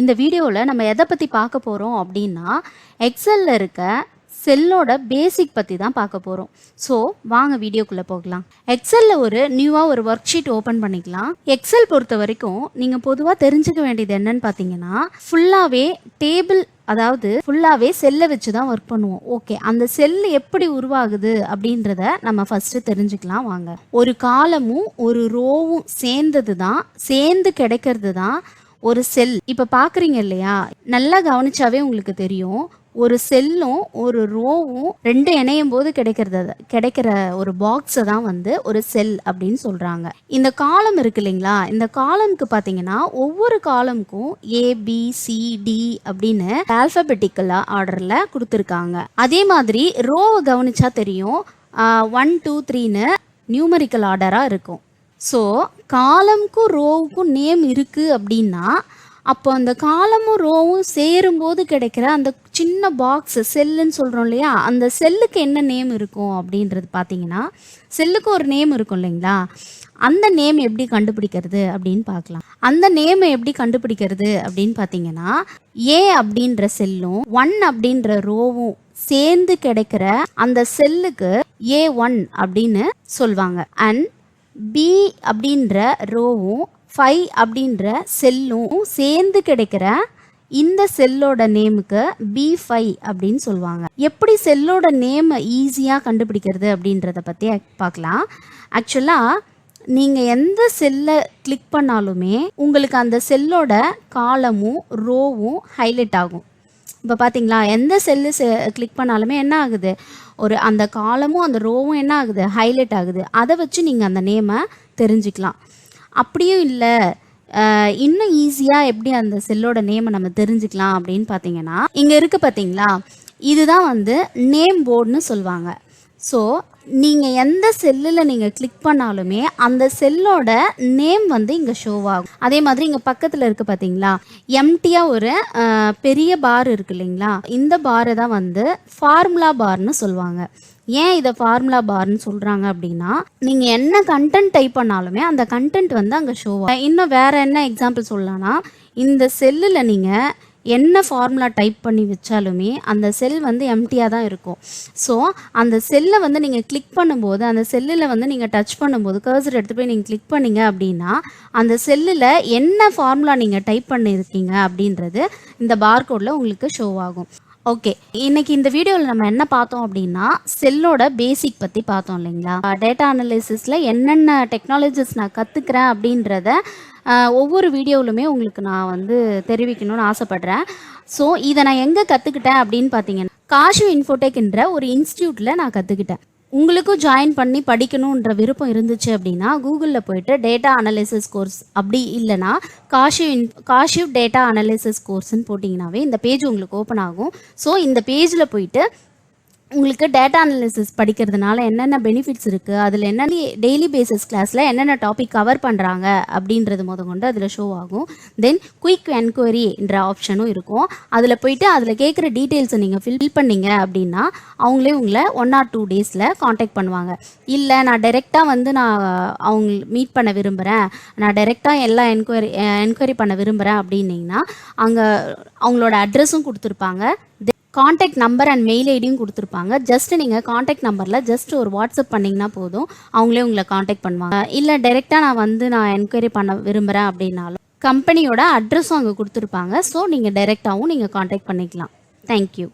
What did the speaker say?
இந்த வீடியோவில் நம்ம எதை பற்றி பார்க்க போகிறோம் அப்படின்னா எக்ஸலில் இருக்க செல்லோட பேசிக் பற்றி தான் பார்க்க போகிறோம். ஸோ வாங்க வீடியோக்குள்ளே போகலாம். எக்ஸலில் ஒரு நியூவாக ஒரு ஒர்க் ஷீட் ஓப்பன் பண்ணிக்கலாம். எக்ஸல் பொறுத்த வரைக்கும் நீங்கள் பொதுவாக தெரிஞ்சுக்க வேண்டியது என்னன்னு பார்த்தீங்கன்னா ஃபுல்லாகவே டேபிள், அதாவது ஃபுல்லாகவே செல்லை வச்சு தான் ஒர்க் பண்ணுவோம். ஓகே, அந்த செல் எப்படி உருவாகுது அப்படின்றத நம்ம ஃபஸ்ட்டு தெரிஞ்சுக்கலாம் வாங்க. ஒரு காலமும் ஒரு ரோவும் சேர்ந்து கிடைக்கிறது தான் ஒரு செல். இப்போ பார்க்குறீங்க இல்லையா, நல்லா கவனிச்சாவே உங்களுக்கு தெரியும். ஒரு செல்லும் ஒரு ரோவும் ரெண்டு இணையும் போது கிடைக்கிற ஒரு பாக்ஸை தான் வந்து ஒரு செல் அப்படின்னு சொல்கிறாங்க. இந்த காலம் இருக்கு இல்லைங்களா, இந்த காலம்க்கு பார்த்தீங்கன்னா ஒவ்வொரு காலமுக்கும் ABCD அப்படின்னு ஆல்ஃபபெட்டிக்கல் ஆர்டரில் கொடுத்துருக்காங்க. அதே மாதிரி ரோவை கவனிச்சா தெரியும், 1 2 3ன்னு நியூமரிக்கல் ஆர்டராக இருக்கும். ஸோ காலமுக்கும் ரோவுக்கும் நேம் இருக்குது அப்படின்னா அப்போ அந்த காலமும் ரோவும் சேரும்போது கிடைக்கிற அந்த சின்ன பாக்ஸ் செல்லுன்னு சொல்கிறோம் இல்லையா, அந்த செல்லுக்கு என்ன நேம் இருக்கும் அப்படின்றது பார்த்தீங்கன்னா செல்லுக்கு ஒரு நேம் இருக்கும் இல்லைங்களா, அந்த நேம் எப்படி கண்டுபிடிக்கிறது அப்படின்னு பார்க்கலாம். அந்த நேமை எப்படி கண்டுபிடிக்கிறது அப்படின்னு பார்த்தீங்கன்னா A அப்படின்ற செல்லும் 1 அப்படின்ற ரோவும் சேர்ந்து கிடைக்கிற அந்த செல்லுக்கு A1 அப்படின்னு சொல்லுவாங்க. அண்ட் B அப்படின்ற ரோவும் 5 அப்படின்ற செல்லும் சேர்ந்து கிடைக்கிற இந்த செல்லோட நேமுக்கு B5 அப்படின்னு சொல்லுவாங்க. எப்படி செல்லோட நேமை ஈஸியாக கண்டுபிடிக்கிறது அப்படின்றத பற்றி பார்க்கலாம். ஆக்சுவலாக நீங்கள் எந்த செல்லை கிளிக் பண்ணாலுமே உங்களுக்கு அந்த செல்லோட காலமும் ரோவும் ஹைலைட் ஆகும். இப்போ பார்த்தீங்களா, எந்த செல்லு கிளிக் பண்ணாலுமே என்ன ஆகுது, ஒரு அந்த காலமும் அந்த ரோவும் என்ன ஆகுது, ஹைலைட் ஆகுது. அதை வச்சு நீங்கள் அந்த நேமை தெரிஞ்சுக்கலாம். அப்படியும் இல்லை, இன்னும் ஈஸியாக எப்படி அந்த செல்லோட நேமை நம்ம தெரிஞ்சுக்கலாம் அப்படின்னு பார்த்தீங்கன்னா இங்கே இருக்குது பார்த்தீங்களா, இதுதான் வந்து நேம் போர்டுன்னு சொல்லுவாங்க. ஸோ நீங்கள் எந்த செல்லில் நீங்கள் கிளிக் பண்ணாலுமே அந்த செல்லோட நேம் வந்து இங்கே ஷோ ஆகும். அதே மாதிரி இங்கே பக்கத்தில் இருக்குது பார்த்தீங்களா, எம்டியாக ஒரு பெரிய பார் இருக்குது இல்லைங்களா, இந்த பாரை தான் வந்து ஃபார்முலா பார்னு சொல்லுவாங்க. ஏன் இதை ஃபார்முலா பார்னு சொல்கிறாங்க அப்படின்னா நீங்கள் என்ன கண்டென்ட் டைப் பண்ணாலுமே அந்த கண்டென்ட் வந்து அங்கே ஷோ ஆகும். இன்னும் வேறு என்ன எக்ஸாம்பிள் சொல்லலாம்னா, இந்த செல்லில் நீங்கள் என்ன ஃபார்முலா டைப் பண்ணி வச்சாலுமே அந்த செல் வந்து எம்டியாக தான் இருக்கும். ஸோ அந்த செல்லை வந்து நீங்கள் கிளிக் பண்ணும்போது, அந்த செல்லில் வந்து நீங்கள் டச் பண்ணும்போது, கர்சர் எடுத்து போய் நீங்கள் கிளிக் பண்ணிங்க அப்படின்னா அந்த செல்லில் என்ன ஃபார்முலா நீங்கள் டைப் பண்ணியிருக்கீங்க அப்படின்றது இந்த பார்கோடில் உங்களுக்கு ஷோ ஆகும். ஓகே, இன்னைக்கு இந்த வீடியோவில் நம்ம என்ன பார்த்தோம் அப்படின்னா செல்லோட பேசிக் பற்றி பார்த்தோம் இல்லைங்களா. டேட்டா அனலிசிஸில் என்னென்ன டெக்னாலஜிஸ் நான் கற்றுக்கிறேன் அப்படின்றத ஒவ்வொரு வீடியோவிலுமே உங்களுக்கு நான் வந்து தெரிவிக்கணும்னு ஆசைப்பட்றேன். ஸோ இதை நான் எங்கே கற்றுக்கிட்டேன் அப்படின்னு பார்த்தீங்கன்னா காஷு இன்ஃபோடெக்ன்ற ஒரு இன்ஸ்டியூட்டில் நான் கற்றுக்கிட்டேன். உங்களுக்கும் ஜாயின் பண்ணி படிக்கணுன்ற விருப்பம் இருந்துச்சு அப்படின்னா கூகுளில் போயிட்டு டேட்டா அனலிசிஸ் கோர்ஸ், அப்படி இல்லைனா காஷு டேட்டா அனலிசிஸ் கோர்ஸ்ன்னு போட்டிங்கனாவே இந்த பேஜ் உங்களுக்கு ஓப்பன் ஆகும். ஸோ இந்த பேஜில் போயிட்டு உங்களுக்கு டேட்டா அனலிசிஸ் படிக்கிறதுனால என்னென்ன பெனிஃபிட்ஸ் இருக்குது, அதில் என்னென்ன டெய்லி பேசிஸ் கிளாஸில் என்னென்ன டாபிக் கவர் பண்ணுறாங்க அப்படின்றது கொண்டு அதில் ஷோ ஆகும். தென் குயிக் என்கொயரின்ற ஆப்ஷனும் இருக்கும். அதில் போயிட்டு அதில் கேட்குற டீட்டெயில்ஸை நீங்கள் ஃபில் பண்ணிங்க அப்படின்னா அவங்களே உங்களை 1 or 2 டேஸில் காண்டாக்ட் பண்ணுவாங்க. இல்லை நான் டைரெக்டாக வந்து நான் அவங்க மீட் பண்ண விரும்புகிறேன், நான் டைரெக்டாக எல்லா என்கொயரி பண்ண விரும்புகிறேன் அப்படின்னிங்கன்னா அங்கே அவங்களோட அட்ரஸும் கொடுத்துருப்பாங்க, காண்டாக்ட் நம்பர் அண்ட் மெயில் ஐடியும் கொடுத்துருப்பாங்க. ஜஸ்ட் நீங்கள் காண்டாக்ட் நம்பரில் ஜஸ்ட் ஒரு வாட்ஸ்அப் பண்ணிங்கன்னா போதும், அவங்களே உங்களை காண்டாக்ட் பண்ணுவாங்க. இல்லை டைரெக்டாக நான் என்கொயரி பண்ண விரும்புகிறேன் அப்படின்னாலும் கம்பெனியோட அட்ரஸும் அங்கே கொடுத்துருப்பாங்க. ஸோ நீங்கள் டைரெக்டாகவும் நீங்கள் காண்டாக்ட் பண்ணிக்கலாம். தேங்க்யூ.